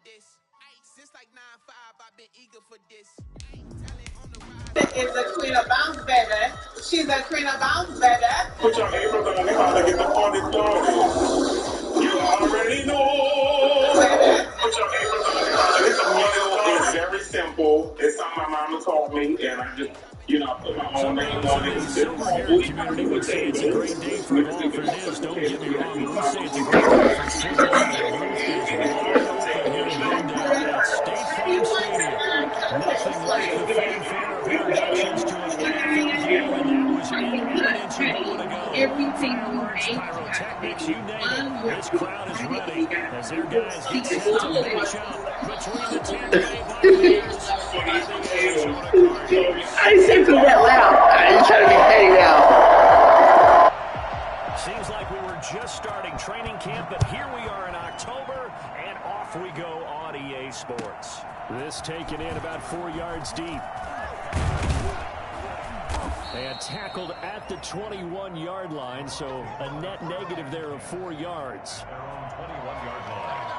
this. Since like 9-5, I've been eager for this. Is the queen of bounce, baby. She's the queen of bounce, baby. Put your neighbors on the how to get the party started. You already know. Put your neighbors on the how to get the party started. It's very simple. It's something my mama taught me, and I just, put my own name on it. Silver community would say it's a great day for golf, and it is. Don't get me wrong. We say it's a great day for football. The roof is wide open here in Glendale at State Farm Stadium. Nothing like the fanfare of introductions to an NFL game, and that was in evidence a moment ago. Fireworks, pyrotechnics, you name it. This crowd is ready as their guys get set to match up between the Tampa Bay Buccaneers and the Arizona Cardinals. I didn't say it that loud. I didn't try to be petty now. Seems like we were just starting training camp, but here we are in October, and off we go on EA Sports. This taken in about 4 yards deep. And tackled at the 21-yard line, so a net negative there of 4 yards. Their own 21-yard line.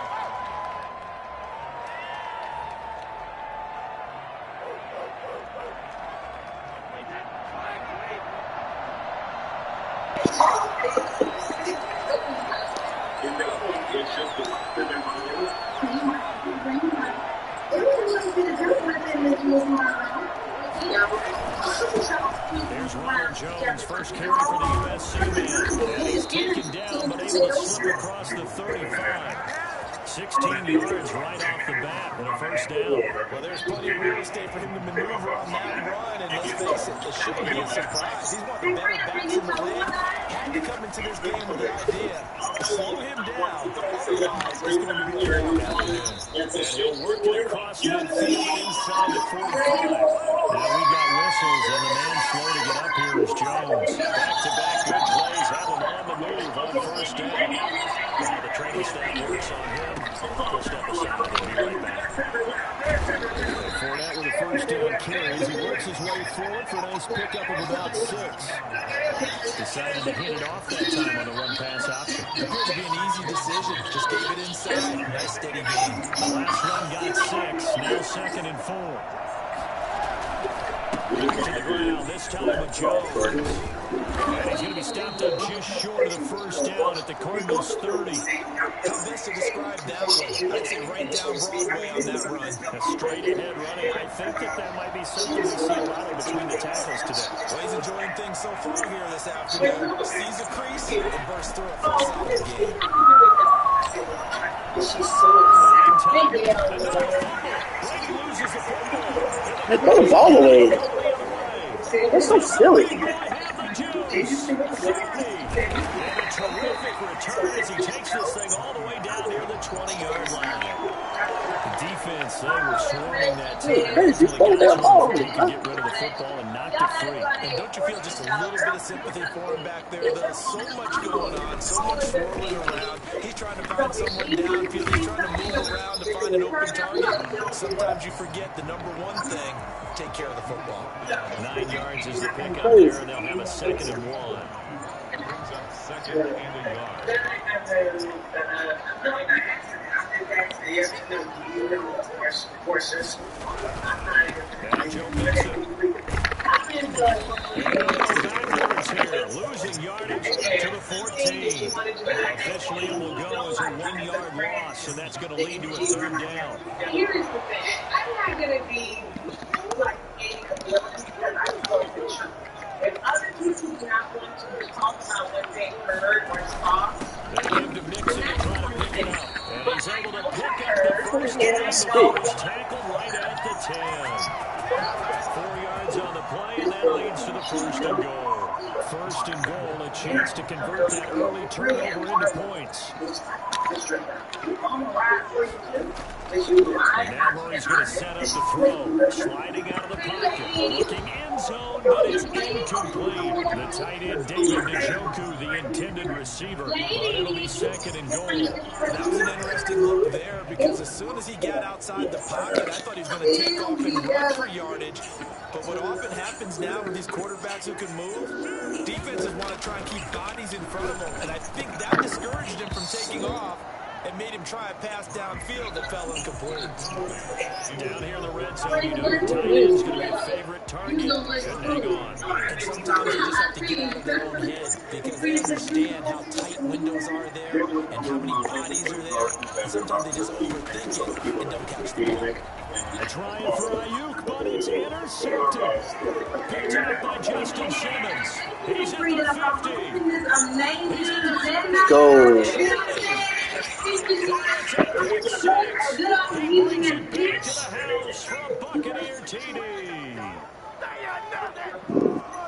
There's Ronald Jones, first carry for the USC man. And he's taken down, but able to slip across the 35. 16 yards right off the bat with a first down. Well, there's plenty of real estate for him to maneuver on that run, and let's face it, it shouldn't be a surprise. He's one of the better backs in the league. Had to come into this game with the idea, slow him down. Otherwise, it's going to be a long afternoon. And he'll work it across midfield inside the 45. Now we got whistles, and the man slow to get up here is Jones. Back-to-back good plays, have him on the move on first down. Now the training staff works on him. We'll step aside. He'll be right back. Fournette with a first down carry as he works his way forward for a nice pickup of about 6. Decided to hand it off that time on the run-pass option. It appeared to be an easy decision. Just gave it inside. Nice steady game. The last run got 6. Now 2nd and 4. To the ground, this time with Jones. And he's going to be stopped up just short of the first down at the Cardinals' 30. How best to describe that one? I'd say right down Broadway on that run. A straight-ahead running. I think that might be something we see a lot of between the tackles today. Well, he's enjoying things so far here this afternoon. Sees a crease and bursts through it for a solid game. She's so excited. Brady loses the football. They throw the ball away. They're so silly. And a terrific return as he takes this thing all the way down near the 20-yard line. The defense, they were swarming that time. He could get rid of the football and knocked it free. And don't you feel just a little bit of sympathy for him back there? There's so much going on, so much swirling around. He's trying to find someone downfield. He's trying to move around to find an open target. Sometimes you forget the number one thing, take care of the football. 9 yards is the pickup there, and they'll have a 2nd and 1. Brings up 2nd and a yard. Now Joe Mixon. Losing yardage to the 14. Officially it will go as a 1-yard loss, and that's going to lead to a 3rd down. Here's the thing. I'm not going to be like any ability because I told the truth. If other people do not want to talk about what they heard or saw, they give to Mixon to try to pick it up. And he's able to pick up the first down before he's tackled right at the 10. 4 yards on the play, and that leads to the 1st and goal. 1st and goal, a chance to convert that early turnover into points. And now Murray's going to set up the throw. Sliding out of the pocket. Looking end zone, but it's incomplete. The tight end, David Njoku, the intended receiver. But it'll be 2nd and goal. That was an interesting look there because as soon as he got outside the pocket, I thought he was going to take off and run for yardage. But what often happens now with these quarterbacks who can move, defenses want to try and keep bodies in front of them. And I think that discouraged him from taking off. and made him try a pass downfield that fell incomplete. Down here in the red zone, you know the tight end's going to be a favorite target. Shouldn't hang on. And sometimes they just have to get out of their own head because they understand how tight windows are there and how many bodies are there. And sometimes they just overthink it and don't catch the ball. Trying for Ayuk, but it's intercepted. Picked up by Justin Simmons. He's at the 50. He's at the 30. Go. It's a pick six. He brings it back to the house for a Buccaneer TD.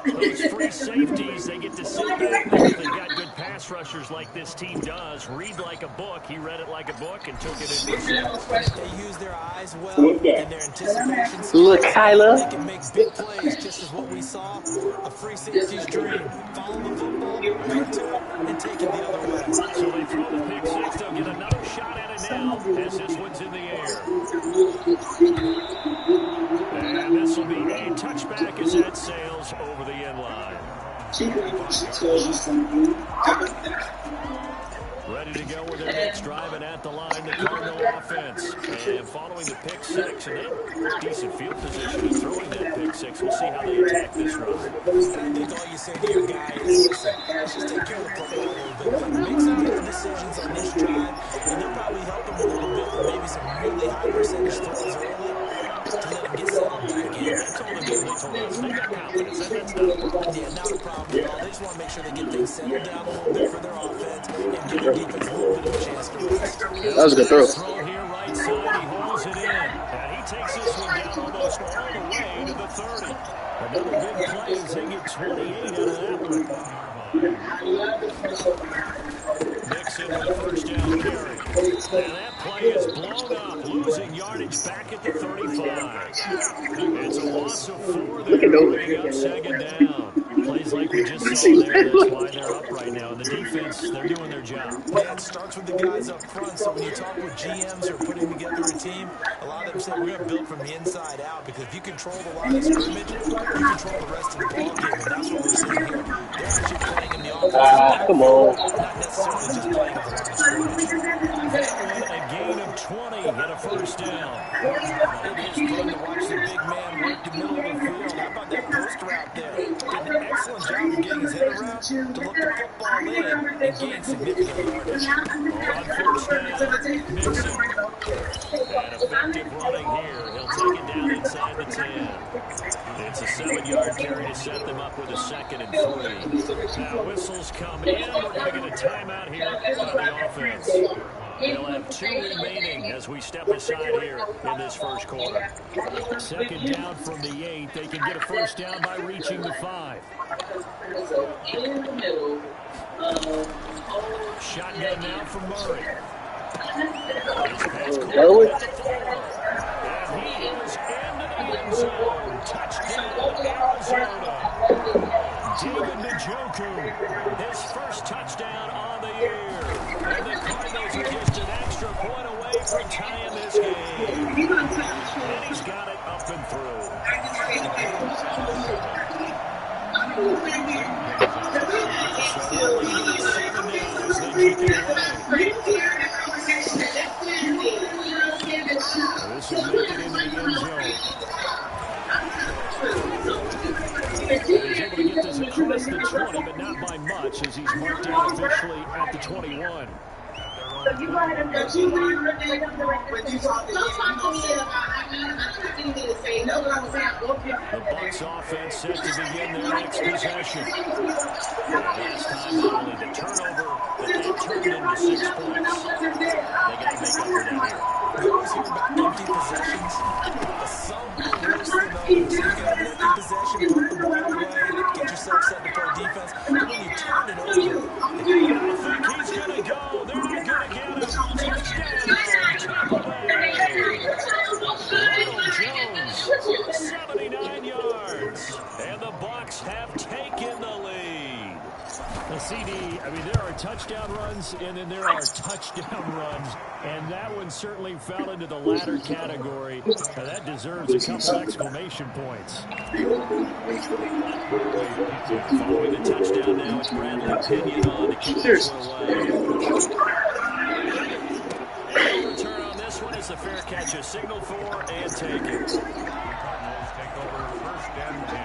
Those free safeties, they get to sit back there. They've got good pass rushers like this team does. Read like a book. He read it like a book and took it in pursuit. They use their eyes well and their anticipation skills. Look, Kyler. They can make big plays, just as what we saw. A free safety's dream. Follow the football, run to it, and take it the other way. So they throw the pick six. They'll get another shot at it now as this one's in the air. And this will be a touchback as that sails over the end line. Ready to go with their next drive and at the line, the Cardinal offense. And following the pick six, and a decent field position and throwing that pick six. We'll see how they attack this run. I think all you say to your guy is, listen, let's just take care of the football a little bit. Make some good decisions on this drive, and they'll probably help them a little bit with maybe some really high percentage throws early to let them get settled back in. They told us they got confidence, and that's not a problem. Yeah, not a problem at all. They just want to make sure they get things settled down a little bit for their offense and give their defense a little bit of a chance to rest. That was a good throw. Throw here right side, he hauls it in. And he takes this one down almost all the way to the 30. Another big play as they get 28 out of that one. Nixon with a first down carry. And that play is blown up, losing yardage back at the 35. It's a loss of 4 there, bringing up second down. Plays like we just saw there, that's why they're up right now. And the defense, they're doing their job. Yeah, it starts with the guys up front. So when you talk with GMs or putting together a team, a lot of them say we're going to build from the inside out because if you control the line of scrimmage, you control the rest of the ball game, and that's what we're seeing here. They're actually playing in the offense. Come on. Not necessarily just playing at the line of scrimmage. That one, a gain of 20 and a first down. It is fun to watch the big man work the middle of the field. How about that post route there? Did an excellent job of getting his head around to look the football in and gain significant yardage. On first down, Nixon. And effective running here. He'll take it down inside the 10. It's a 7-yard carry to set them up with a 2nd and 3. Now whistles come in. We're going to get a timeout here by the offense. They'll have 2 remaining as we step aside here in this first quarter. 2nd down from the 8. They can get a first down by reaching the 5. Shotgun now from Murray. This pass caught at the 4. And he is into the end zone. Touchdown, Arizona. David Njoku, his first touchdown on the year. And the Cardinals are just an extra point away from tying this game. And he's got it up and through. So the lead is 7 now as they kick it away. This will make it into the end zone. And he's able to get this across the 20, but not by much as he's marked down officially at the 21. So you go ahead and when you talk to me, The Bucs offense set to begin their next possession. Last time, not only the turnover, but that turned into 6 points. They got to make up for that here. We always hear about empty possessions. Some are worse than others. You got an empty possession, put the ball away, get yourself set to play defense. But when you turn it over, I think he's going to go. They're not going to get him. Touchdown, Tampa Bay. Ronald Jones, 79 yards. And the Bucs have taken the lead. The CD, I mean, there are touchdown runs, and then there are touchdown runs. And that one certainly fell into the latter category. Now, that deserves a couple exclamation points. Following the touchdown now, it's Bradley Pinion on to keep this one away. No return on this one as the fair catch is signaled for and taken. Cardinals take over 1st and 10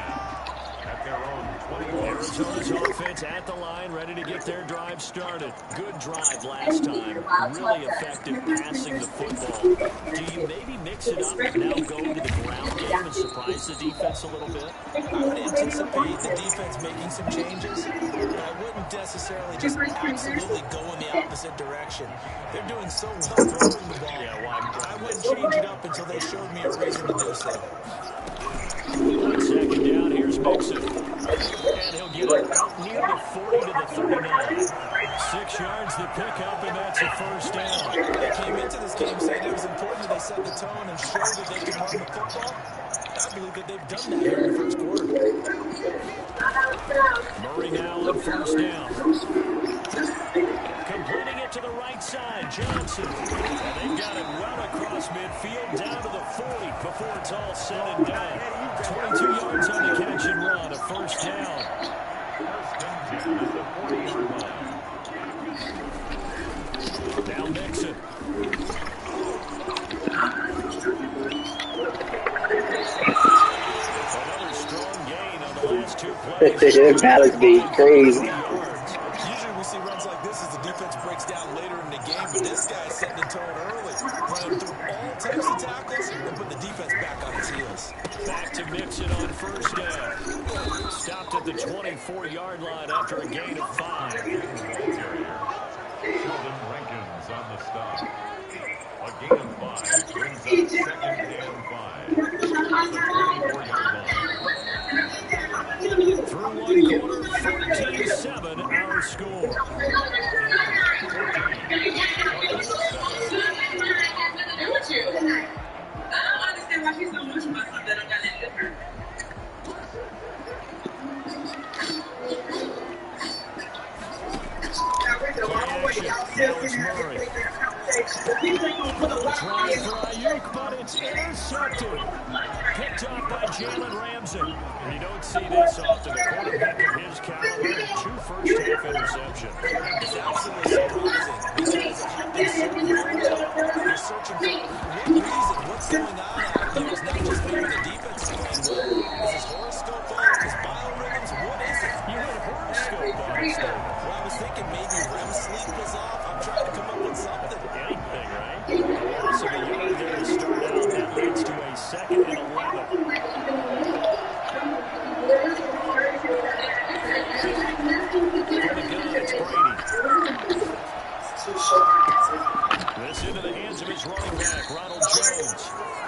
at their own 20. Arizona's offense at the line, ready to get their drive started. Good drive last time. Really effective passing the football. Do you maybe mix it up, now go to the ground game and surprise the defense a little bit? I would anticipate the defense making some changes, but I wouldn't necessarily just absolutely go in the opposite direction. They're doing so well throwing the ball. Yeah, why? I wouldn't change it up until they showed me a reason to do so. On 2nd down, here's Mixon. And he'll get it out near the 40 to the 39. 6 yards to pick up, and that's a 1st down. They came into this game saying it was important that they set the tone and show that they can run the football. I believe that they've done that here in the 1st quarter. Murray now on 1st down. Completing it to the right side, Johnson. And they've got it well across midfield, down to the 40 before it's all said and done. 22 yards on the catch and run, a 1st down. 1st and 10 at the 40-yard line. Now Mixon. Another strong gain on the last 2 plays. Alex be crazy. Usually we see runs like this as the defense breaks down later in the game, but this guy's setting the tone early, running through all types of tackles and putting the defense back on its heels. Back to Mixon on 1st down. Stopped at the 24-yard line after a gain of 5. Sheldon Rankins on the stop. A gain of 5 brings up 2nd and 5. The 24-yard line. Through 1 quarter, 14-7 our score. 14. Now it's Murray. Try for Ayuk, but it's intercepted. Picked off by Jalen Ramsey. And you don't see this often. A quarterback of his caliber, 2 first-half interceptions. It's absolutely surprising because they're searching for what reason, what's going on out there. It's not just maybe the defense is playing well. Is his horoscope on? Is biorhythms? What is it? You had a horoscope on it. Well, I was thinking maybe REM sleep was off. I'm trying to come up with something. Anything, right? So the yard there to start out, that leads to a 2nd and 11. From the gun, it's Brady. This into the hands of his running back, Ronald Jones.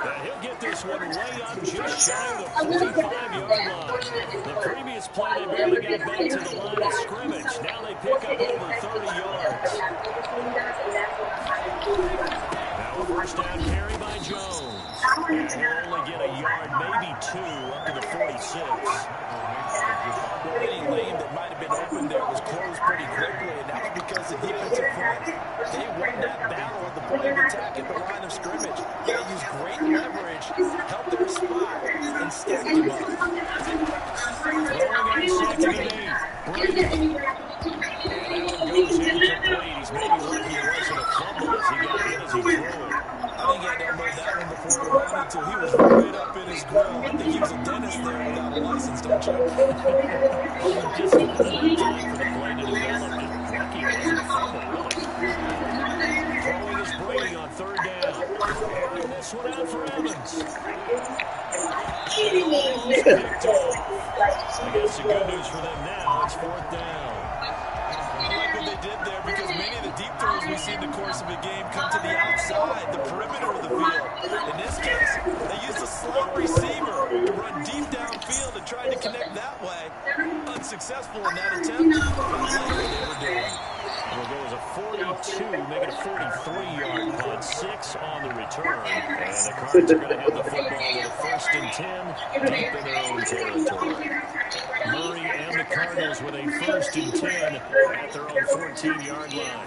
And he'll get this one way up just shy of the 45-yard line. The previous play, they barely got back to the line of scrimmage. Now they pick up over 30 yards. Now a 1st down carry by Jones. And he'll only get a yard, maybe 2, up to the 46. Any lane that might have been open there was closed pretty quickly, and that's because the defensive front, they won that battle at the point of attack at the line of scrimmage. They used great leverage, helped their spot, and stacked them up. Throwing on 2nd and 8. Brady. And that one goes incomplete. He's maybe lucky it wasn't a fumble as he got in as he threw it. I think he had to unload that one before he wanted to. He was right up in his grill. I think he was a dentist there without a license, don't you? Just enough time for the play to develop. Lucky it wasn't a fumble, really. Throwing is Brady on 3rd down. And this one out for Evans. Almost picked off. I guess the good news for them now, it's 4th down. I like what they did there because many of the deep throws we see in the course of a game come to the outside, the perimeter of the field. In this case, they used a slot receiver to run deep downfield and tried to connect that way. Unsuccessful in that attempt. But I like what they were doing. It'll go as a 42, make it a 43-yard punt, 6 on the return. And the Cards are going to have the football with a 1st and 10 deep in their own territory. Murray and the Cardinals with a 1st and 10 at their own 14-yard line.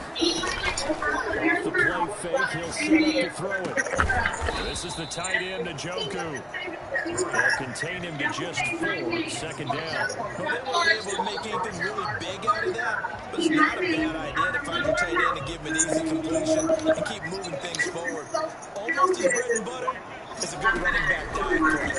Off the play fake, he'll set up to throw it. This is the tight end, Njoku. They'll contain him to just 4, 2nd down. Well, they weren't able to make anything really big out of that, but it's not a bad idea to find your tight end and give give him an easy completion and keep moving things forward. Almost his bread and butter is a good running back dive plan.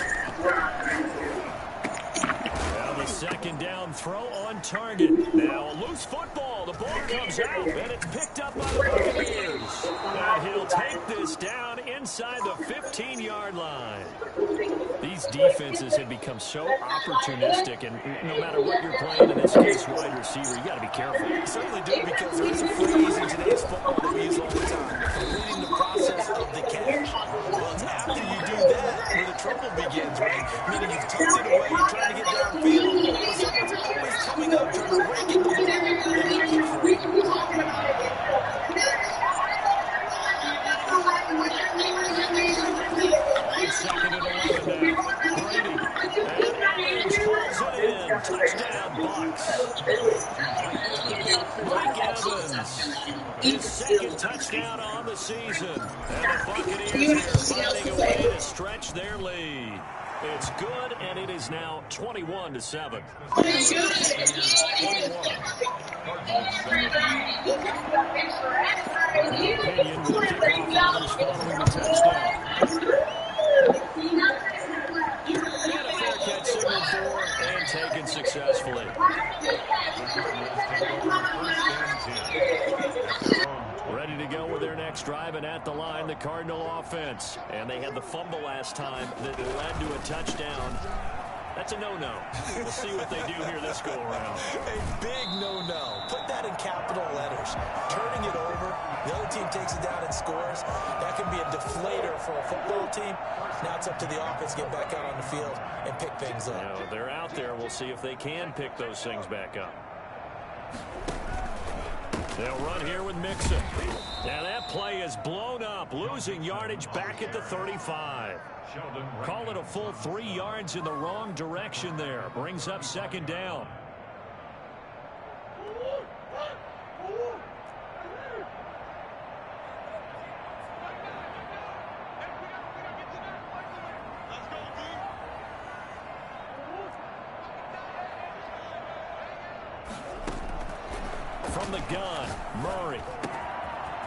Now the second down throw on target. Now a loose football. The ball comes out, and it's picked up by the Buccaneers. And he'll take this down inside the 15-yard line. These defenses have become so opportunistic, and no matter what you're playing, in this case, wide receiver, you got to be careful. You certainly do, because there is a phrase in today's football that we use all the time: completing the process of the catch. Well, it's after you do that where the trouble begins, right? Meaning you've tucked it away, you're trying to get downfield, but someone's always coming up trying to rake at the ball and knock it free. On second and 11 now. Brady. And Evans calls it in. Touchdown, Bucks. Mike Evans. His second touchdown on the season. And the Buccaneers here finding a way to stretch their lead. It's good, and it is now 21-7. Opinion will kick off honors following the touchdown. And a fair catch signaled for and taken successfully. Ready to go with their next drive, and at the line, the Cardinal offense. And they had the fumble last time that led to a touchdown. That's a no-no. We'll see what they do here this go-around. A big no-no. Put that in capital letters. Turning it over, the other team takes it down and scores. That can be a deflator for a football team. Now it's up to the offense to get back out on the field and pick things up. You know, they're out there. We'll see if they can pick those things back up. They'll run here with Mixon. Now that play is blown up, losing yardage back at the 35. Call it a full 3 yards in the wrong direction there. Brings up second down. From the gun, Murray.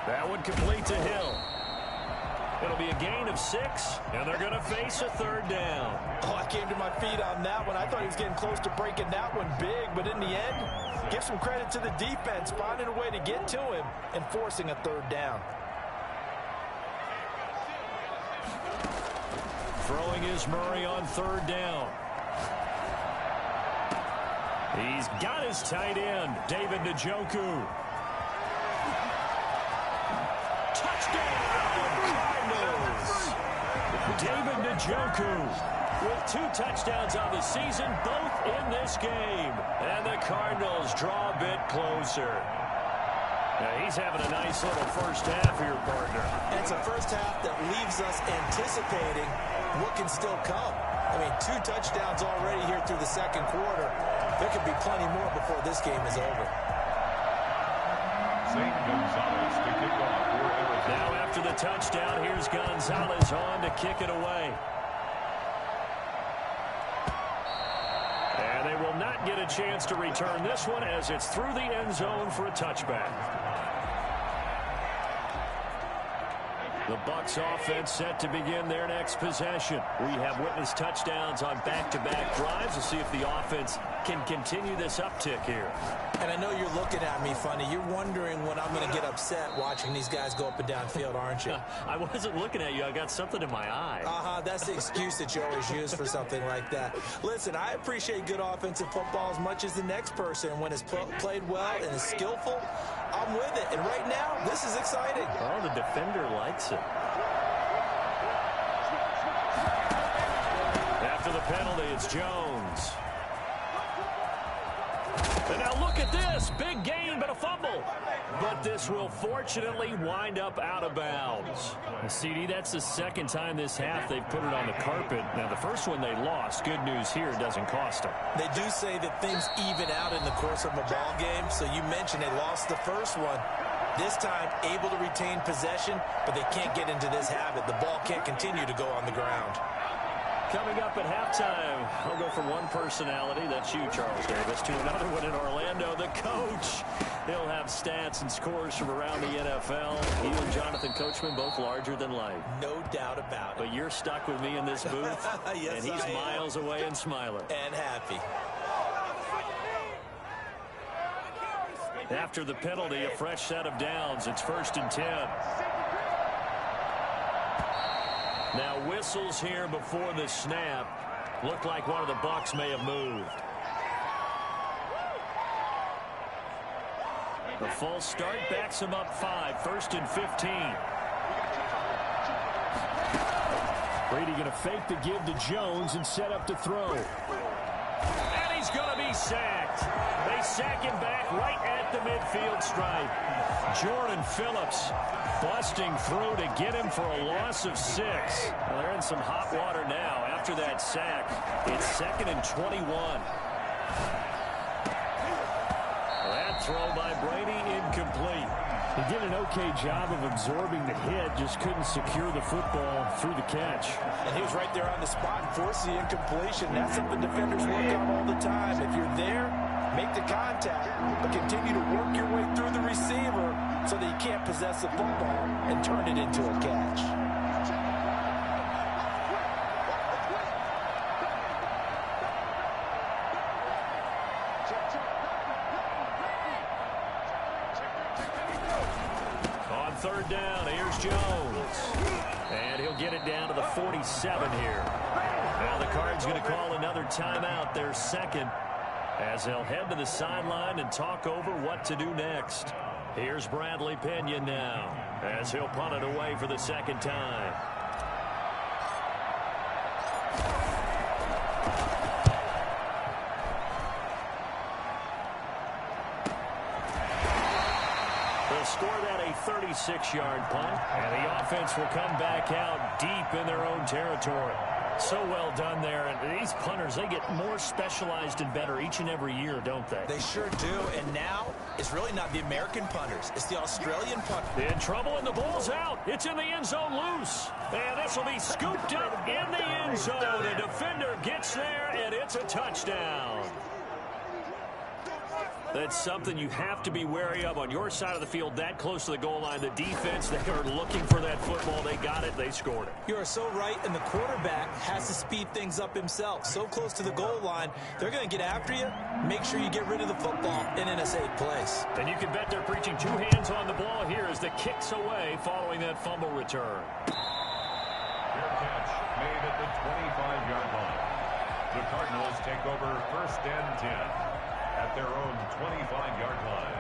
That one complete to Hill. It'll be a gain of 6, and they're going to face a third down. Oh, I came to my feet on that one. I thought he was getting close to breaking that one big, but in the end, give some credit to the defense, finding a way to get to him and forcing a third down. Throwing is Murray on third down. He's got his tight end, David Njoku. Touchdown, Cardinals! David Njoku with 2 touchdowns on the season, both in this game. And the Cardinals draw a bit closer. Now, he's having a nice little first half here, partner. And it's a first half that leaves us anticipating what can still come. I mean, 2 touchdowns already here through the second quarter. There could be plenty more before this game is over. Now after the touchdown, here's Gonzalez on to kick it away. And they will not get a chance to return this one as it's through the end zone for a touchback. The Bucs offense set to begin their next possession. We have witnessed touchdowns on back-to-back drives. We'll see if the offense can continue this uptick here. And I know you're looking at me funny. You're wondering when I'm going to get upset watching these guys go up and down field, aren't you? I wasn't looking at you. I got something in my eye. That's the excuse that you always use for something like that. Listen, I appreciate good offensive football as much as the next person. When it's played well and is skillful, I'm with it. And right now, this is exciting. Oh, the defender likes it. After the penalty, it's Jones. And now look at this. Big gain, but a fumble. But this will fortunately wind up out of bounds. CD, that's the second time this half they've put it on the carpet. Now, the first one they lost. Good news here, it doesn't cost them. They do say that things even out in the course of a ball game. So you mentioned they lost the first one. This time, able to retain possession, but they can't get into this habit. The ball can't continue to go on the ground. Coming up at halftime, I'll go from one personality, that's you, Charles Davis, to another one in Orlando, the coach. He'll have stats and scores from around the NFL. He and Jonathan Coachman, both larger than life. No doubt about it. But you're stuck with me in this booth, yes, and he's miles away and smiling. And happy. After the penalty, a fresh set of downs. It's 1st and 10. Now whistles here before the snap. Looked like one of the Bucs may have moved. The false start backs him up 5. 1st and 15. Brady going to fake the give to Jones and set up to throw. And he's going to be sacked. They sack him back right at the midfield stripe. Jordan Phillips busting through to get him for a loss of 6. Well, they're in some hot water now. After that sack, it's 2nd and 21. That throw by Brady incomplete. He did an okay job of absorbing the hit, just couldn't secure the football through the catch. And he was right there on the spot and forced the incompletion. That's something defenders work on all the time. If you're there, make the contact, but continue to work your way through the receiver so that you can't possess the football and turn it into a catch. On 3rd down, here's Jones. And he'll get it down to the 47 here. Now the Cards going to call another timeout, their 2nd, as they'll head to the sideline and talk over what to do next. Here's Bradley Pinion now, as he'll punt it away for the 2nd time. They'll score that a 36-yard punt, and the offense will come back out deep in their own territory. So well done there. And these punters, they get more specialized and better each and every year, don't they? They sure do. And now it's really not the American punters. It's the Australian punters. In trouble, and the ball's out. It's in the end zone loose. And this will be scooped up in the end zone. The defender gets there, and it's a touchdown. That's something you have to be wary of on your side of the field, that close to the goal line. The defense, they are looking for that football. They got it. They scored it. You are so right, and the quarterback has to speed things up himself. So close to the goal line, they're going to get after you. Make sure you get rid of the football and in a safe place. And you can bet they're preaching 2 hands on the ball here as the kick's away following that fumble return. Fair catch made at the 25-yard line. The Cardinals take over 1st and 10. At their own 25-yard line.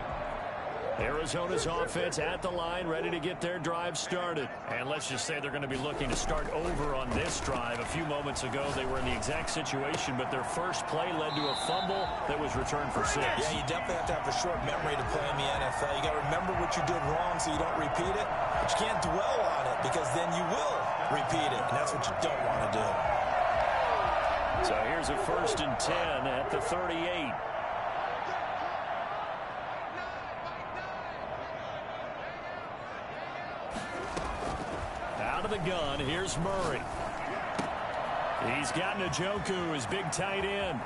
Arizona's offense at the line, ready to get their drive started. And let's just say they're going to be looking to start over on this drive. A few moments ago, they were in the exact situation, but their first play led to a fumble that was returned for 6. Yeah, you definitely have to have a short memory to play in the NFL. You got to remember what you did wrong so you don't repeat it, but you can't dwell on it because then you will repeat it, and that's what you don't want to do. So here's a 1st and 10 at the 38. Out of the gun, here's Murray. He's got Njoku, his big tight end.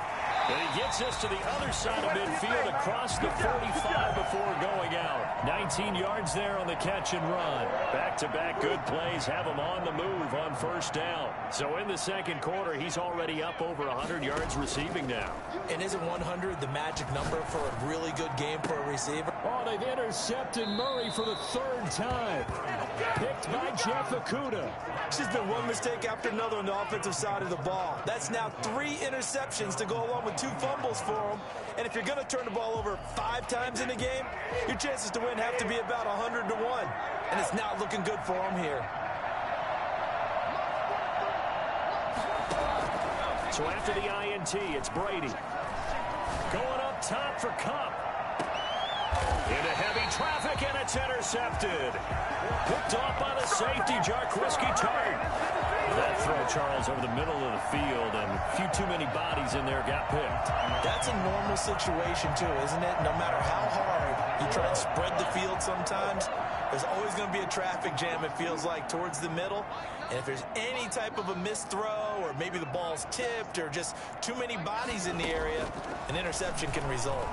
And he gets us to the other side of midfield across the 45 before going out. 19 yards there on the catch and run. Back-to-back good plays have him on the move on 1st down. So in the 2nd quarter, he's already up over 100 yards receiving now. And isn't 100 the magic number for a really good game for a receiver? Oh, they've intercepted Murray for the 3rd time. Picked by Jeff Okudah. It's just been one mistake after another on the offensive side of the ball. That's now 3 interceptions to go along with 2 fumbles for him. And if you're going to turn the ball over 5 times in a game, your chances to win have to be about 100 to 1. And it's not looking good for him here. So after the INT, it's Brady. Going up top for Cup. Into heavy traffic, and that's intercepted. Picked off by the safety, Jarquiski Tart. That throw, Charles, over the middle of the field, and a few too many bodies in there got picked. That's a normal situation, too, isn't it? No matter how hard you try and spread the field sometimes, there's always going to be a traffic jam, it feels like, towards the middle. And if there's any type of a missed throw, or maybe the ball's tipped, or just too many bodies in the area, an interception can result.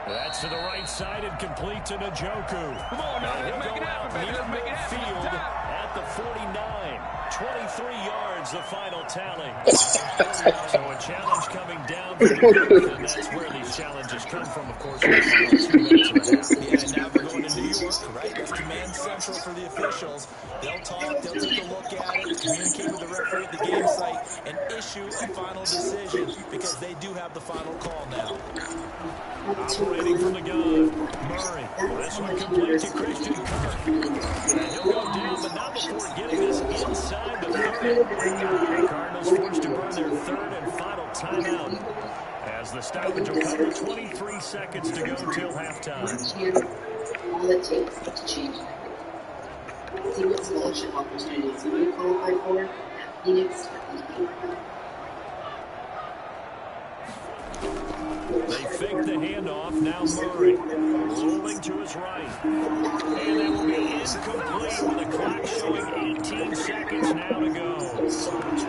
That's to the right side and complete to Njoku. Come on, now, He'll make go it out happen, near baby. Make it happen. midfield Time. at the 49. 23 yards, the final tally. So a challenge coming down from the booth, and that's where these challenges come from, of course, in the final 2 minutes of the half. Yeah, and now they're going to New York, right? That's command central for the officials. They'll talk, they'll take a look at it, communicate with the referee at the game site, and issue a final decision because they do have the final call now. Operating from the gun, Murray. This one complete to Christian Kirk. And he'll go down, but not before getting this inside the 30. The Cardinals forced to burn their third and final timeout, as the stoppage will come with 23 seconds to go till halftime. All it takes to change everything. See what scholarship opportunities you might qualify for at Phoenix. They fake the handoff. Now Murray rolling to his right. And that will be incomplete with the clock showing 18 seconds now to go.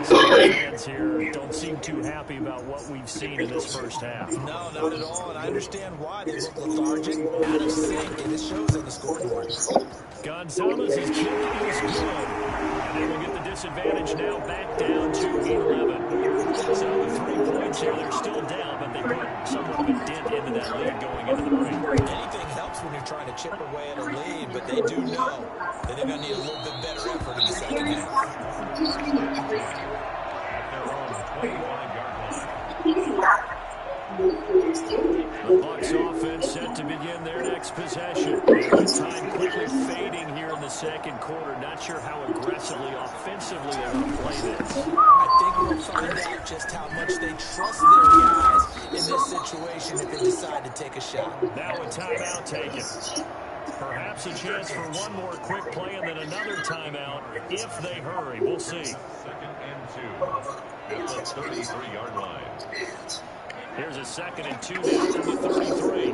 Fans here don't seem too happy about what we've seen in this first half. No, not at all, and I understand why. They look lethargic, out of sync, and it shows on the scoreboard. Gonzalez's kicking is good. And they will get the disadvantage now back down to 11. So the 3 points here, they're still down, but they put somewhat of a dent into that lead going into the break. Anything helps when you're trying to chip away at a lead, but they do know that they're going to need a little bit better effort in the second half. At their own 25-yard line. The Bucs offense set to begin their next possession. And time quickly fading here in the second quarter. Not sure how aggressively, offensively they will play this. I think we'll find out just how much they trust their guys in this situation if they decide to take a shot. Now a timeout taken. Perhaps a chance for one more quick play and then another timeout if they hurry. We'll see. 2nd and 2 at the 33-yard line. Here's a 2nd and 2 now from the 33.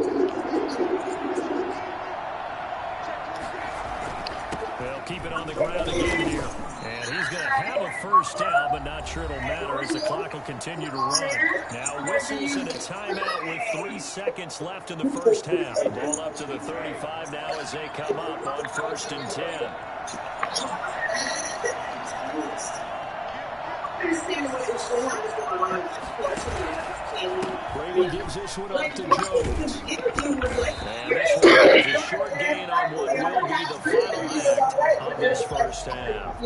They'll keep it on the ground again here. And he's going to have a first down, but not sure it'll matter as the clock will continue to run. Now whistles and a timeout with 3 seconds left in the first half. Ball up to the 35 now as they come up on 1st and 10. Brady gives this one off to Jones. And this one is a short gain on what will be the final act of this first half.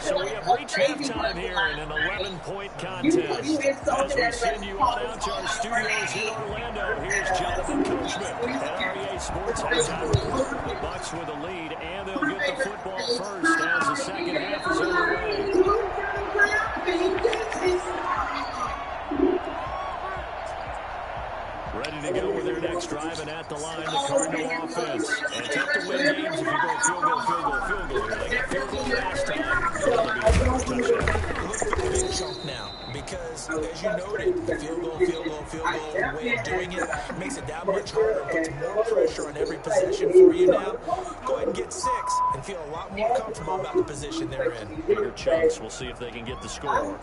So we have reached halftime here in an 11-point contest. As we send you on out to our studios in Orlando, here's Jonathan Coachman at REA Sports Halftime Report. The Bucs with a lead, and they'll get the football first as the second half is underway. Ready to go with their next drive, and at the line, the Cardinal offense. And tough to win games if you go field goal. They got field goal last time. It'll be a touchdown. Look for the big chunk now because, as you noted, the field goal, the way of doing it makes it that much harder and puts more pressure on every possession for you now. Go ahead and get 6 and feel a lot more comfortable about the position they're in. Bigger chunks. We'll see if they can get the score.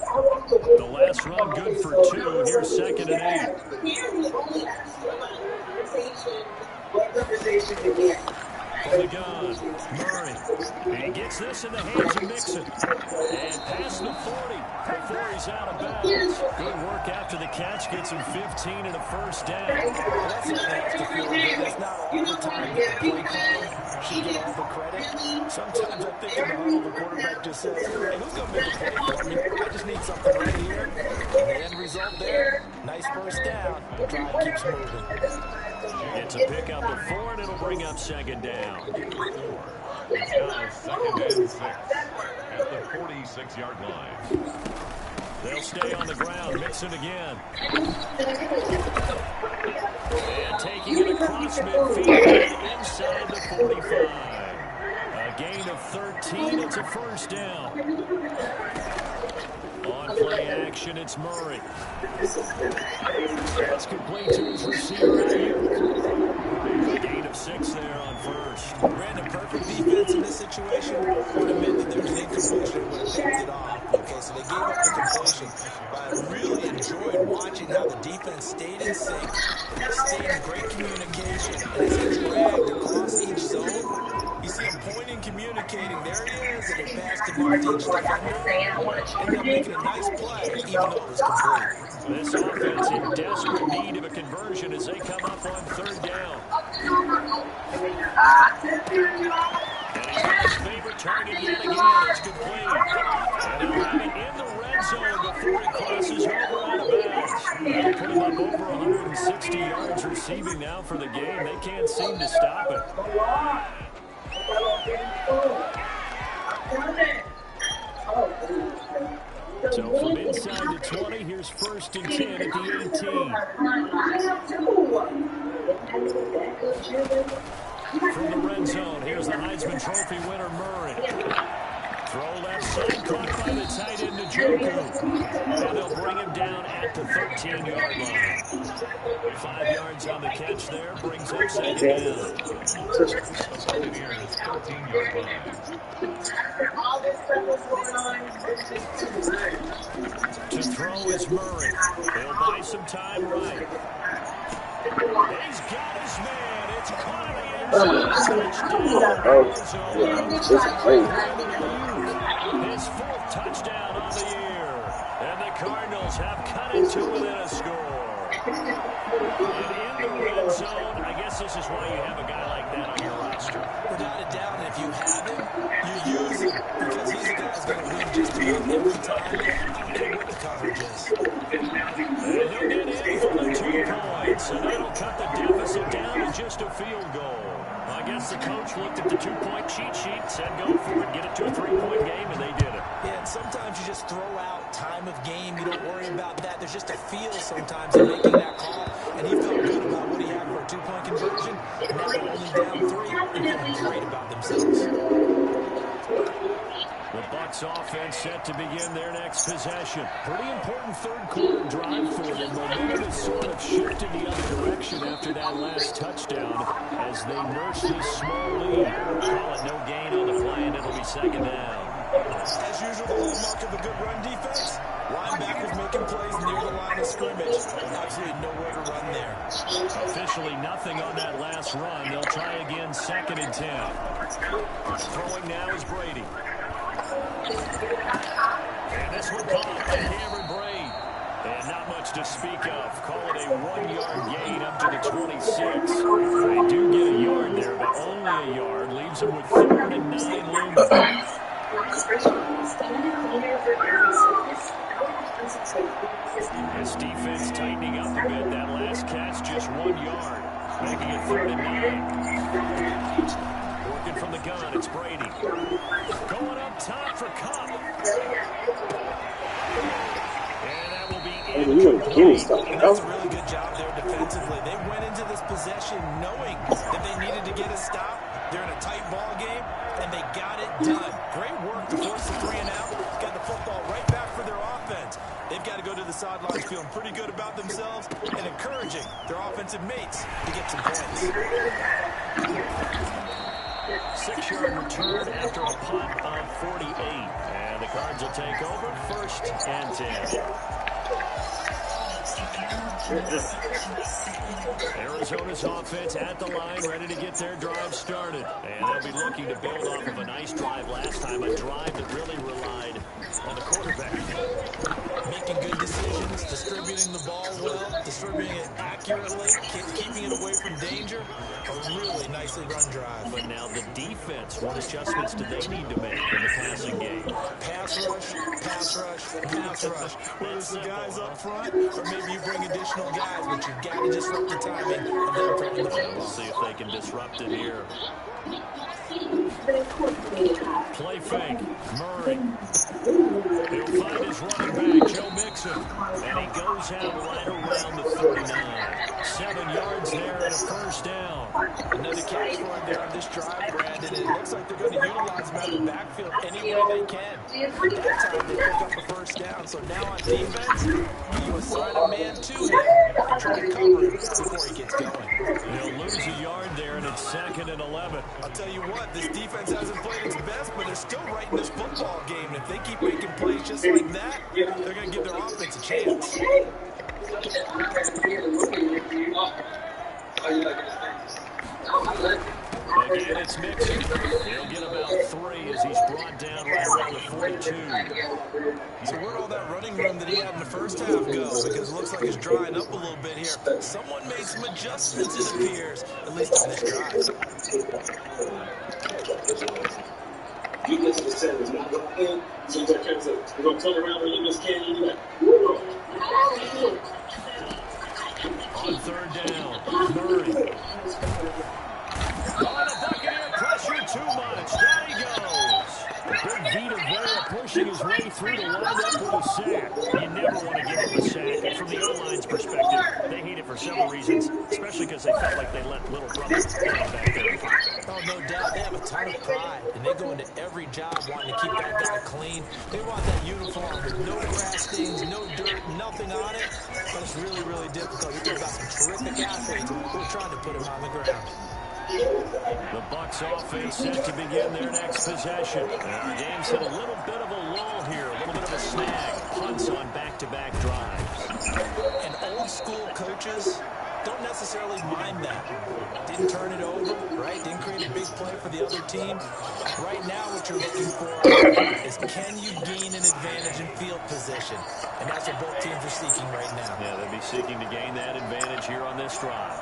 The last run good for 2. Here's 2nd and 8. For the gun, Murray. He gets this in the hands of Mixon. And past the 40 before he's out of bounds. Good work after the catch. Gets him 15 and a first down. That's what they have to feel good. It's not all the time that the play caller should get all the credit. Sometimes I think in the huddle, the quarterback just says, hey, who's going to make a play for me? I just need something right here. And the end result there, nice first down. The drive keeps moving. It's a pickup of 4, and it'll bring up 2nd down. It's now 2nd and 6 at the 46-yard line. They'll stay on the ground. Mixon again. And taking it across midfield and inside the 45. A gain of 13. It's a first down. On play action, it's Murray. That's complete to his receiver, Ayuk. A gain of 6 there on first. Brandon, perfect defense in this situation would admit that there's an incompletion and would have picked it off. Okay, so they gave up the completion. But I really enjoyed watching how the defense stayed in sync, stayed in great communication, and as he dragged across each zone, you see him pointing, communicating. There he is, and he passed him off to each defender. Ended up making a nice play, even though it was complete. This offense in desperate need of a conversion as they come up on third down. And he's got his favorite target yet again. It's complete. And he'll have it in the red zone before he crosses over out of bounds. That'll put him up over 160 yards receiving now for the game. They can't seem to stop it. So from inside the 20, here's 1st and 10 at the 18. From the red zone, here's the Heisman Trophy winner, Murray. Throw left side, caught by the tight end, Njoku. And they'll bring him down at the 13-yard line. 5 yards on the catch there, brings up 2nd down. 13-yard line. To throw is Murray. He'll buy some time right. He's got his man. It's caught in the his 4th touchdown on the year. And the Cardinals have cut it to within a score. And in the red zone, I guess this is why you have a guy like that on your roster. Without a doubt, and if you have him, you use him because he's the guy who's going to win just about every time. I don't care what the coverage is. And he'll get in for the 2 points, and that'll cut the deficit down to just a field goal. I guess the coach looked at the 2-point cheat sheet, said go for it, get it to a 3-point game, and they did it. Yeah, and sometimes you just throw out time of game. You don't worry about that. There's just a feel sometimes in making that call, and he felt good about what he had for a 2-point conversion. And now only down 3 and feeling great about themselves. The Bucs offense set to begin their next possession. Pretty important third-quarter drive for them. Momentum has sort of shifted the other direction after that last touchdown as they nurse this small lead. Call it no gain on the play, and it'll be 2nd down. As usual, the hallmark of a good run defense, linebackers making plays near the line of scrimmage. Absolutely nowhere to run there. Officially nothing on that last run. They'll try again 2nd and 10. Throwing now is Brady. And this one caught by Cameron Braid. And not much to speak of. Call it a 1-yard gain up to the 26. They do get a yard there, but only a yard. Leaves them with 3rd and 9 looming. This defense tightening up a bit. That last catch just 1 yard. Making it 3rd and 9. Working from the gun, it's Brady. Going up top for Cup. And that will be incomplete. That's a really good job there defensively. They went into this possession knowing that they needed to get a stop. They're in a tight ball game, and they got it done. Great work to force the 3 and out. Got the football right back for their offense. They've got to go to the sidelines feeling pretty good about themselves and encouraging their offensive mates to get some points. 6-yard return after a punt of 48. And the Cards will take over 1st and 10. Arizona's offense at the line, ready to get their drive started. And they'll be looking to build off of a nice drive last time, a drive that really relied on the quarterback. Making good decisions, distributing the ball well, distributing it accurately, keeping it away from danger. A really nicely run drive. But now the defense, what adjustments do they need to make in the passing game? Pass rush, pass rush, pass rush. Whether it's the guys up front, or maybe you bring additional guys, but you've got to disrupt the timing of them throwing the football. We'll see if they can disrupt it here. Play fake. Murray. He'll find his running back, Joe Mixon. And he goes out right around the 39. 7 yards there and a first down. Another catch for him there on this drive, Brandon. It looks like they're going to utilize him out of the backfield any way they can. That time they pick up a first down. So now on defense, you assign a man to him and try to cover him before he gets going. He'll lose a yard there, and it's 2nd and 11. I'll tell you what, this defense hasn't played its best, but they're still right in this football game. And if they keep making plays just like that, they're going to give their offense a chance. Again, it's Mixon. He'll get about 3 as he's brought down right around the 42. So where'd all that running room that he had in the first half go? Because it looks like it's drying up a little bit here. Someone made some adjustments, it appears, at least on this drive. On 3rd down, Murray. Oh, the Buccaneer pressure too much. Down he goes. Big Vita Vea pushing his way through to wind up with a sack. You never want to give up a sack. And from the O-line's perspective, they hate it for several reasons, especially because they felt like they let little brother come back there. Oh, no doubt. They have a ton of pride, and they go into every job wanting to keep that guy clean. They want that uniform with no grass stains, no dirt, nothing on it. But it's really, really difficult. You're talking about some terrific athletes who are trying to put him on the ground. The Bucs offense set to begin their next possession. And our game's hit a little bit of a lull here, a little bit of a snag. Punts on back-to-back drives. And old-school coaches don't necessarily mind that. Didn't turn it over, right? Didn't create a big play for the other team. Right now what you're looking for is can you gain an advantage in field position? And that's what both teams are seeking right now. Yeah, they'll be seeking to gain that advantage here on this drive.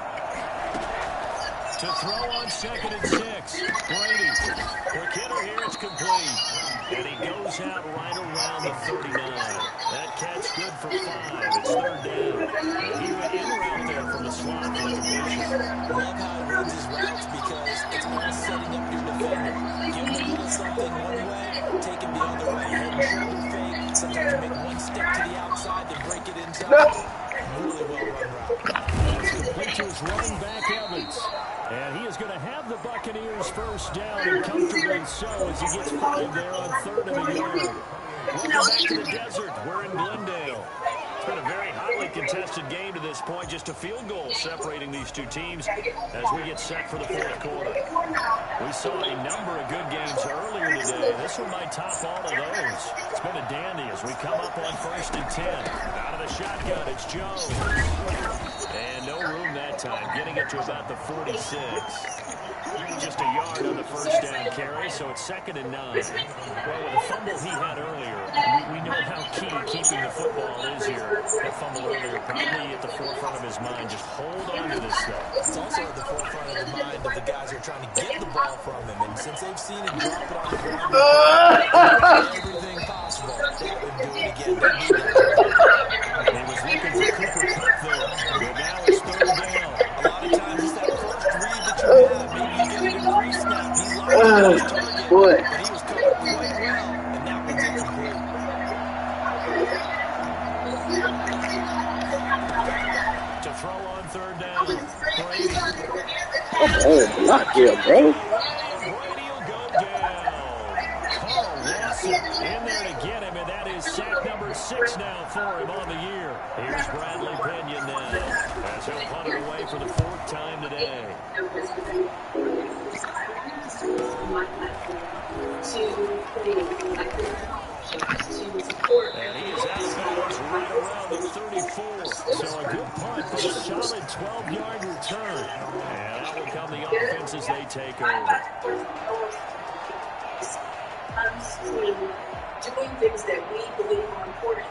To throw on 2nd and 6. Brady. Quick hitter here. It's complete. And he goes out right around the 39. That catch good for 5. It's 3rd down. And he went in route there from the slot for the completion. I love how he runs his routes because it's all setting up your defender. Give him a little something one way, take him the other way. Head and shoulder fake. Sometimes you make one step to the outside, then break it inside. Really well run route. That's complete to his running back, Evans. And he is going to have the Buccaneers first down, and comfortably so as he gets 5 there on 3rd and a yard. Welcome back to the desert. We're in Glendale. It's been a very highly contested game to this point. Just a field goal separating these two teams as we get set for the 4th quarter. We saw a number of good games earlier today. This one might top all of those. It's been a dandy as we come up on 1st and 10. Out of the shotgun, it's Jones. And no room that time, getting it to about the 46. Just a yard on the first down carry, so it's 2nd and 9. Well, with the fumble he had earlier, we know how key keeping the football is here. That fumble earlier probably at the forefront of his mind. Just hold on to this stuff. It's also at the forefront of the mind of the guys who are trying to get the ball from him. And since they've seen him drop it on the ground, everything possible, they have him do it again. They need that. He was looking for Cooper Kupp there. But now it's 3rd down. A lot of times it's that first read that you have. Maybe you get it in pre-snap. He locked his target, but he was covered quite well, and that one's incomplete. To throw on 3rd down, Brady. Oh, not good, bro. Brady will go down. Carl Lawson in there to get him, and that is sack number 6 now for him on the year. Here's Bradley Pinion now as he'll punt it away for the 4th time today. And he is out of bounds right around the 34. So a good punt, but a solid 12-yard return. And out will come the offense as they take over. Doing things that we believe are important.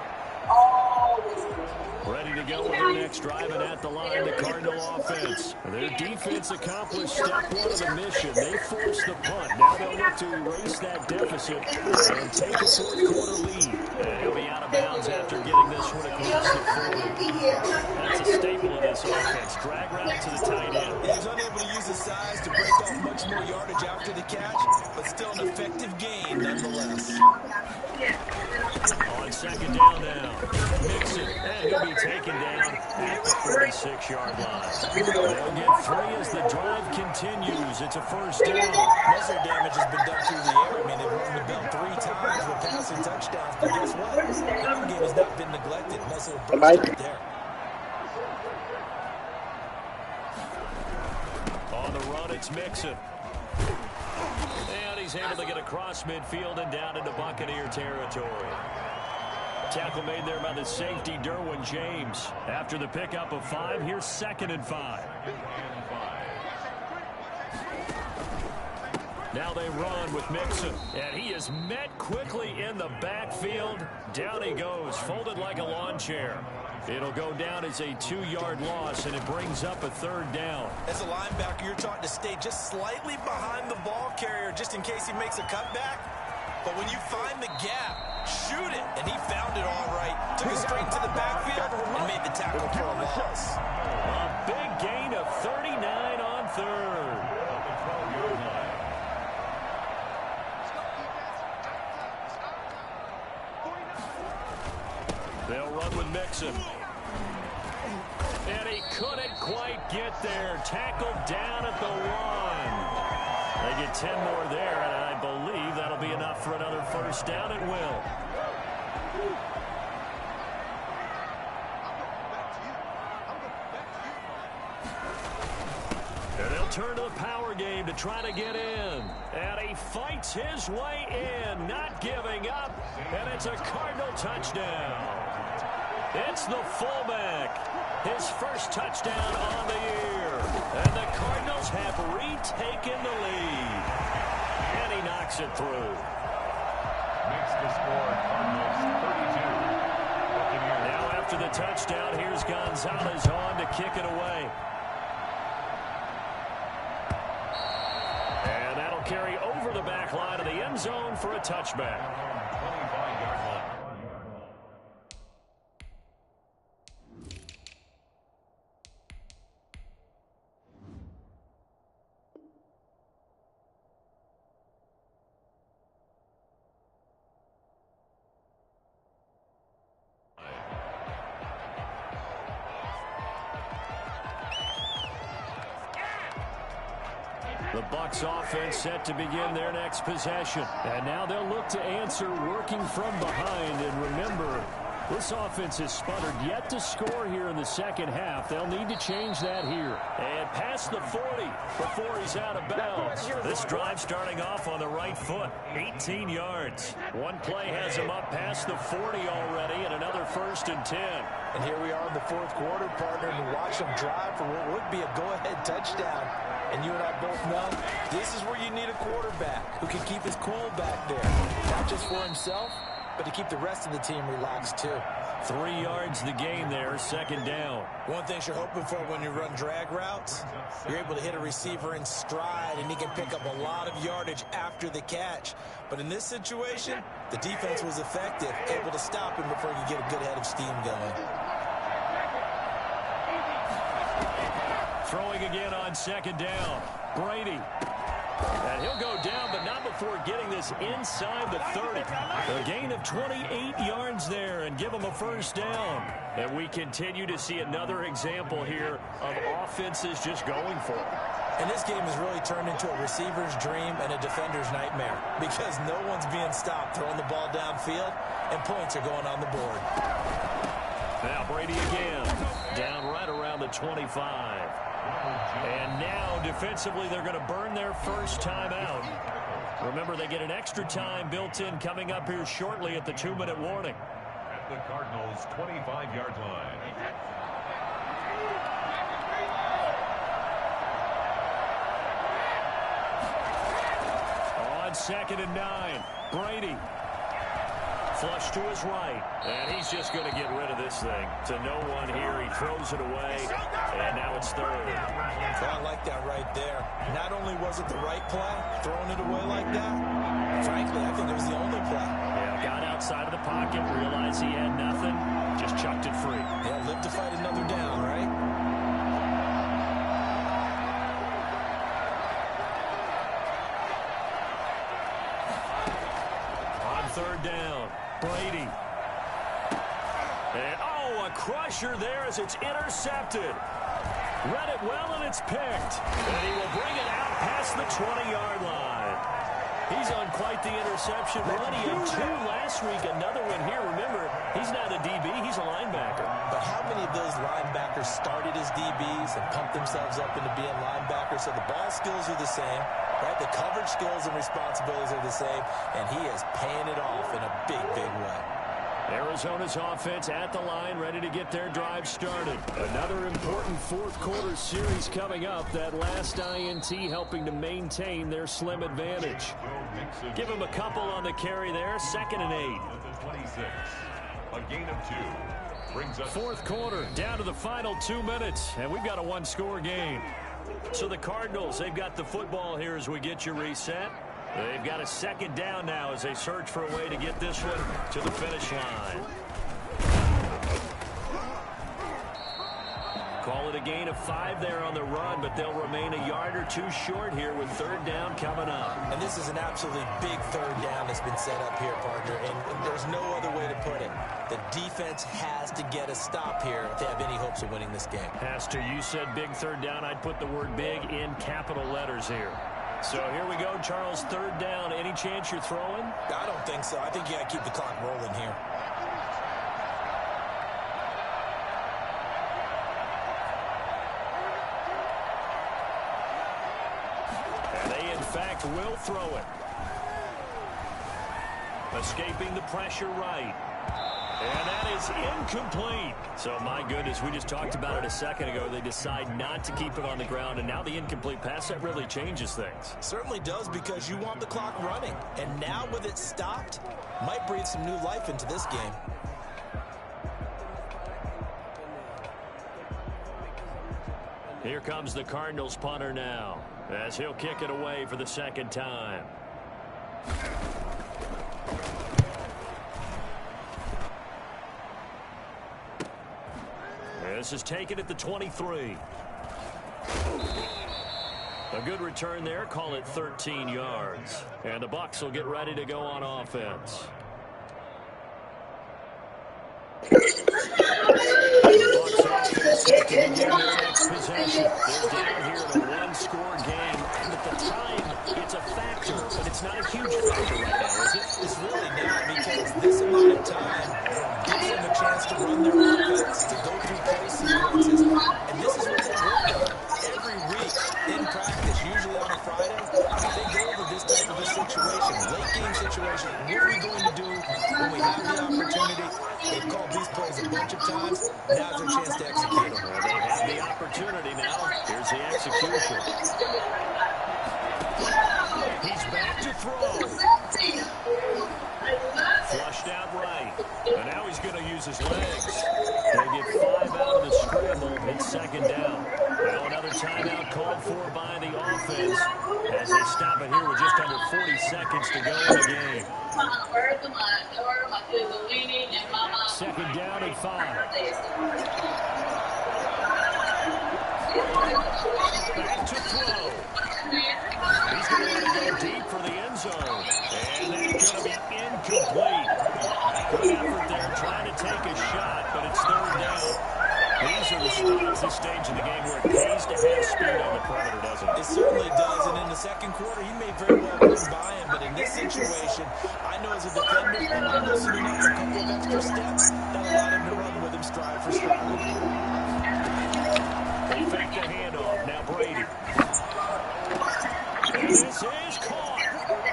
Ready to go with their next drive, and at the line, the Cardinal offense. Their defense accomplished step 1 of the mission. They forced the punt. Now they'll look to erase that deficit and take a 4th quarter lead. And he'll be out of bounds after getting this one across the 40. That's a staple of this offense. Drag route to the tight end. He was unable to use his size to break off much 6 more yardage after the catch, but still an effective gain nonetheless. On second down now, Mixon, and he'll be taken down at the 46-yard line. They'll get 3 as the drive continues. It's a first down. Most of their damage has been done through the air. I mean, they've run the ball 3 times with passing touchdowns, but guess what? The run game has not been neglected. Nice little burst right there. On the run, it's Mixon. And he's able to get across midfield and down into Buccaneer territory. Tackle made there by the safety, Derwin James. After the pickup of 5, here's 2nd and 5. Now they run with Mixon, and he is met quickly in the backfield. Down he goes, folded like a lawn chair. It'll go down as a 2-yard loss, and it brings up a 3rd down. As a linebacker, you're taught to stay just slightly behind the ball carrier just in case he makes a cutback. But when you find the gap, shoot it. And he found it all right. Took it straight to the backfield and made the tackle for a loss. A big gain of 39 on 3rd. They'll run with Mixon. And he couldn't quite get there. Tackled down at the 1. They get 10 more there, and I believe that'll be enough for another first down. It will. And they'll turn to the power game to try to get in. And he fights his way in, not giving up. And it's a Cardinal touchdown. It's the fullback. His first touchdown on the year. And the Cardinals have retaken the lead. And he knocks it through. Makes the score Cardinals 32. Now after the touchdown, here's Gonzalez on to kick it away. And that'll carry over the back line of the end zone for a touchback. 25-yard line. The Bucs offense set to begin their next possession. And now they'll look to answer working from behind. And remember, this offense has sputtered yet to score here in the second half. They'll need to change that here. And past the 40 before he's out of bounds. This drive starting off on the right foot. 18 yards. One play has him up past the 40 already, and another 1st and 10. And here we are in the 4th quarter, partner, and watch them drive for what would be a go-ahead touchdown. And you and I both know this is where you need a quarterback who can keep his cool back there. Not just for himself, but to keep the rest of the team relaxed too. 3 yards the gain there, 2nd down. One thing you're hoping for when you run drag routes, you're able to hit a receiver in stride, and he can pick up a lot of yardage after the catch. But in this situation, the defense was effective, able to stop him before he could get a good head of steam going. Throwing again on 2nd down. Brady. And he'll go down, but not before getting this inside the 30. A gain of 28 yards there and give him a first down. And we continue to see another example here of offenses just going for it. And this game has really turned into a receiver's dream and a defender's nightmare because no one's being stopped throwing the ball downfield, and points are going on the board. Now Brady again, down right around the 25. And now defensively they're going to burn their first time out. Remember, they get an extra time built in coming up here shortly at the 2-minute warning. At the Cardinals' 25-yard line. On 2nd and 9, Brady. Flush to his right, and he's just going to get rid of this thing. To no one here, he throws it away, and now it's 3rd. Well, I like that right there. Not only was it the right play, throwing it away like that, frankly, I think it was the only play. Yeah, got outside of the pocket, realized he had nothing, just chucked it free. Yeah, live to fight another down, right? third down. Brady. And, oh, a crusher there as it's intercepted. Read it well, and it's picked. And he will bring it out past the 20-yard line. He's on quite the interception run. He had 2 last week, another one here. Remember, he's not a DB, he's a linebacker. But how many of those linebackers started as DBs and pumped themselves up into being linebackers? So the ball skills are the same, right? The coverage skills and responsibilities are the same, and he is paying it off in a big, big way. Arizona's offense at the line, ready to get their drive started. Another important fourth-quarter series coming up. That last INT helping to maintain their slim advantage. Give him a couple on the carry there. 2nd and 8. A gain of 2 brings us fourth quarter, down to the final 2 minutes, and we've got a one-score game. So the Cardinals, they've got the football here as we get you reset. They've got a 2nd down now as they search for a way to get this one to the finish line. Call it a gain of 5 there on the run, but they'll remain a yard or 2 short here with 3rd down coming up. And this is an absolutely big 3rd down that's been set up here, partner, and there's no other way to put it. The defense has to get a stop here if they have any hopes of winning this game. Has to. You said big 3rd down. I'd put the word big in capital letters here. So here we go, Charles, 3rd down. Any chance you're throwing? I don't think so. I think you got to keep the clock rolling here. And they, in fact, will throw it. Escaping the pressure right. And that is incomplete. So, my goodness, we just talked about it a second ago. They decide not to keep it on the ground, and now the incomplete pass, that really changes things. Certainly does, because you want the clock running. And now with it stopped, might breathe some new life into this game. Here comes the Cardinals punter now, as he'll kick it away for the 2nd time. This is taken at the 23. A good return there. Call it 13 yards. And the Bucs will get ready to go on offense. The Bucs offense set to begin their next possession. They're down here in a one-score game. And at the time, it's a factor, but it's not a huge factor right now, is it? It's really not, because this amount of time gives them a chance to run their offense, to go through play sequences. And this is what they work on every week in practice, usually on a Friday. They go over this type of a situation, late game situation. What are we going to do when we have the opportunity? They've called these plays a bunch of times. Now's their chance to execute them. Well, they have the opportunity now. Here's the execution. He's back to throw. Flushed out right. And now he's going to use his legs. They get 5 out of the scramble. It's 2nd down. Now another timeout called for by the offense as they stop it here with just under 40 seconds to go in the game. 2nd down and 5. Back to throw. He's going to let it go deep for the end zone. And that's going to be incomplete. Good effort there, trying to take a shot, but it's 3rd down. These are the spots, this stage of the game, where it pays to have speed on the perimeter, doesn't it? It certainly does, and in the 2nd quarter, he may very well run by him, but in this situation, I know as a defender, I'm loosening up a couple of extra steps that allowed him to run with him stride for stride. They fake the handoff. Now Brady. This is caught.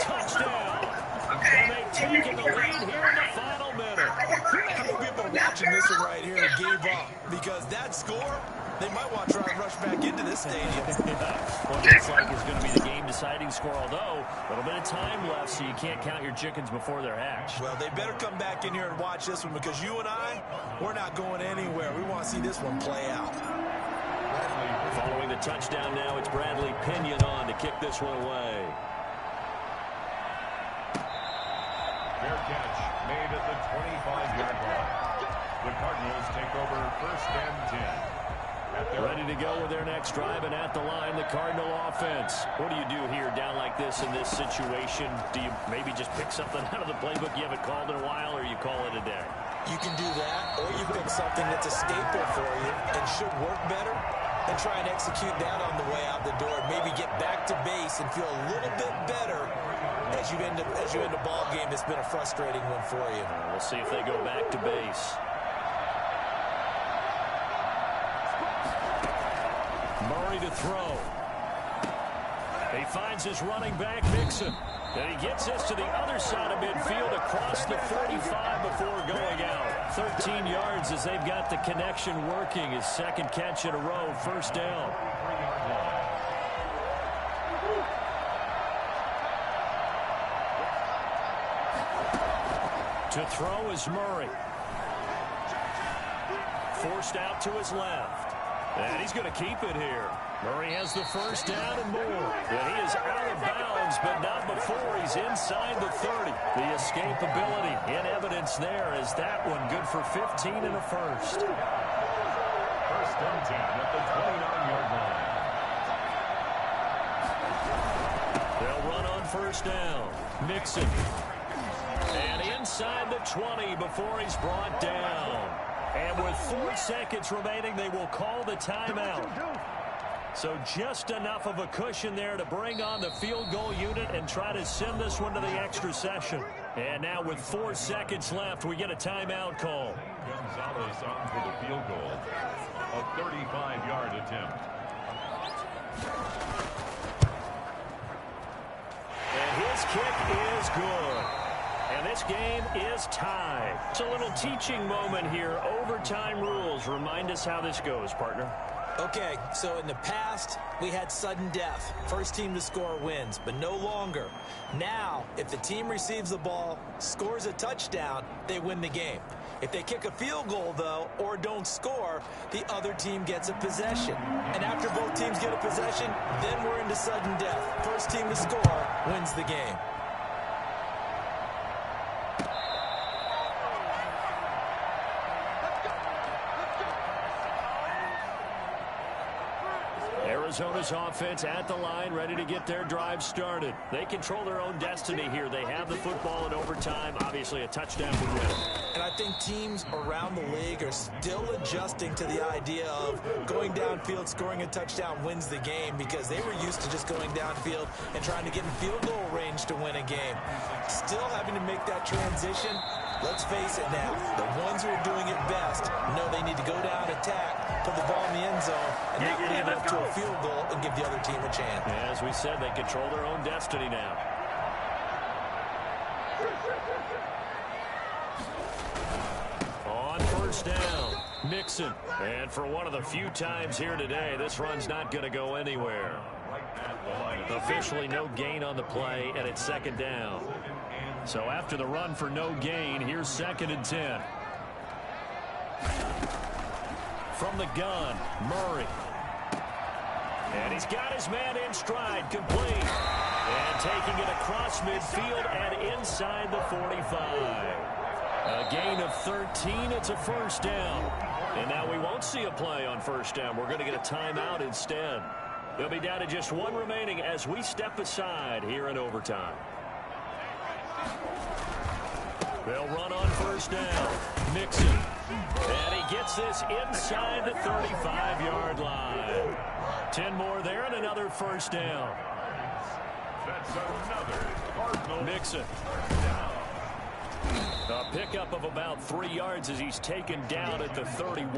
Touchdown. And they've taken the lead here in the final minute. How many people watching this one right here gave up? Because that score, they might want to try and rush back into this stadium. Well, it looks like it's going to be the game-deciding score, although a little bit of time left, so you can't count your chickens before they're hatched. Well, they better come back in here and watch this one, because you and I, we're not going anywhere. We want to see this one play out. Following the touchdown now, it's Bradley Pinion on to kick this one away. Fair catch made at the 25-yard line. The Cardinals take over 1st and 10. Ready to go with their next drive, and at the line, the Cardinal offense. What do you do here down like this in this situation? Do you maybe just pick something out of the playbook you haven't called in a while, or you call it a day? You can do that, or you pick something that's a staple for you and should work better, and try and execute that on the way out the door. Maybe get back to base and feel a little bit better as you end a ball game that's been a frustrating one for you. We'll see if they go back to base. Murray to throw. He finds his running back, Mixon. And he gets this to the other side of midfield across the 45 before going out. 13 yards as they've got the connection working. His second catch in a row, first down. To throw is Murray. Forced out to his left. And he's going to keep it here. Murray has the first down and more. And he is out of bounds, but not before he's inside the 30. The escapability in evidence there is that one good for 15 and a first. First and 10 at the 29-yard line. They'll run on first down. Mixon. And inside the 20 before he's brought down. And with 4 seconds remaining, they will call the timeout. So just enough of a cushion there to bring on the field goal unit and try to send this one to the extra session. And now with 4 seconds left, we get a timeout call. Gonzalez on for the field goal. A 35-yard attempt. And his kick is good. And this game is tied. It's a little teaching moment here. Overtime rules. Remind us how this goes, partner. Okay, so in the past, we had sudden death. First team to score wins, but no longer. Now, if the team receives the ball, scores a touchdown, they win the game. If they kick a field goal, though, or don't score, the other team gets a possession. And after both teams get a possession, then we're into sudden death. First team to score wins the game. Arizona's offense at the line, ready to get their drive started. They control their own destiny here. They have the football in overtime. Obviously, a touchdown would win. And I think teams around the league are still adjusting to the idea of going downfield, scoring a touchdown wins the game, because they were used to just going downfield and trying to get in field goal range to win a game. Still having to make that transition. Let's face it now, the ones who are doing it best know they need to go down, attack, put the ball in the end zone, and not leave it up to a field goal and give the other team a chance. As we said, they control their own destiny now. On first down, Mixon. And for one of the few times here today, this run's not going to go anywhere. Officially no gain on the play, and it's second down. So after the run for no gain, here's 2nd and 10. From the gun, Murray. And he's got his man in stride, complete. And taking it across midfield and inside the 45. A gain of 13, it's a first down. And now we won't see a play on first down. We're going to get a timeout instead. They'll be down to just one remaining as we step aside here in overtime. They'll run on first down. Mixon. And he gets this inside the 35-yard line. 10 more there and another first down. That's another Cardinal. Mixon. A pickup of about 3 yards as he's taken down at the 31.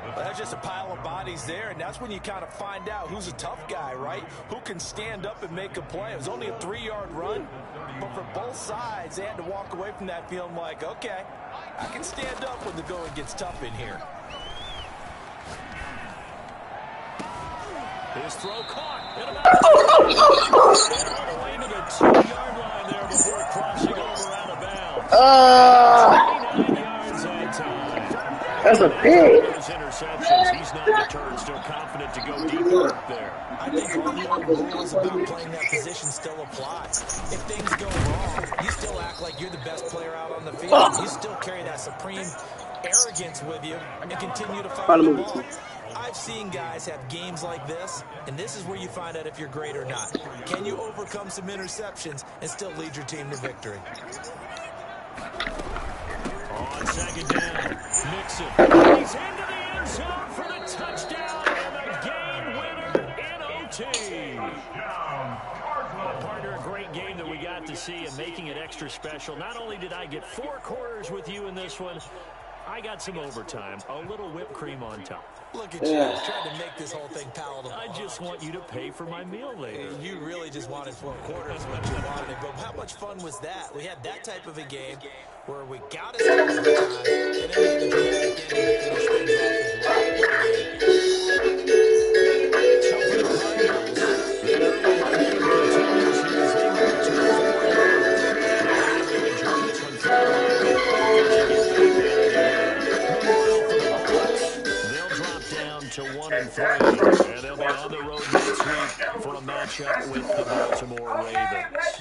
Well, that's just a pile of bodies there, and that's when you kind of find out who's a tough guy, right? Who can stand up and make a play. It was only a 3-yard run, but for both sides, they had to walk away from that feeling like, okay, I can stand up when the going gets tough in here. His throw caught. All the way to the 2-yard line there before crossing over out of bounds. 29 yards that time. That's a pig. Those interceptions, he's not deterred, still confident to go deeper up there. I think all the old rules about playing that position still apply. If things go wrong, you still act like you're the best player out on the field. You still carry that supreme arrogance with you and continue to fight the ball. I've seen guys have games like this, and this is where you find out if you're great or not. Can you overcome some interceptions and still lead your team to victory? On second down, Mixon. He's into the end zone for the touchdown and the game winner in OT. Well, partner, a great game that we got to see and making it extra special. Not only did I get 4 quarters with you in this one, I got some overtime, a little whipped cream on top. Look at you, trying to make this whole thing palatable. I just want you to pay for my meal later. You really just wanted 4 quarters when you wanted it, but how much fun was that? We had that type of a game where we got us to overtime, and then we had the dramatic ending to finish things off as well. What a game. So for the Cardinals, that early momentum continues here as they move to a 4-0. Hopefully they enjoy this one for a little bit before they get back at it again. Meanwhile, for the Bucs, they'll drop down to 1-3, and they'll be on the road next week for a matchup with the Baltimore Ravens.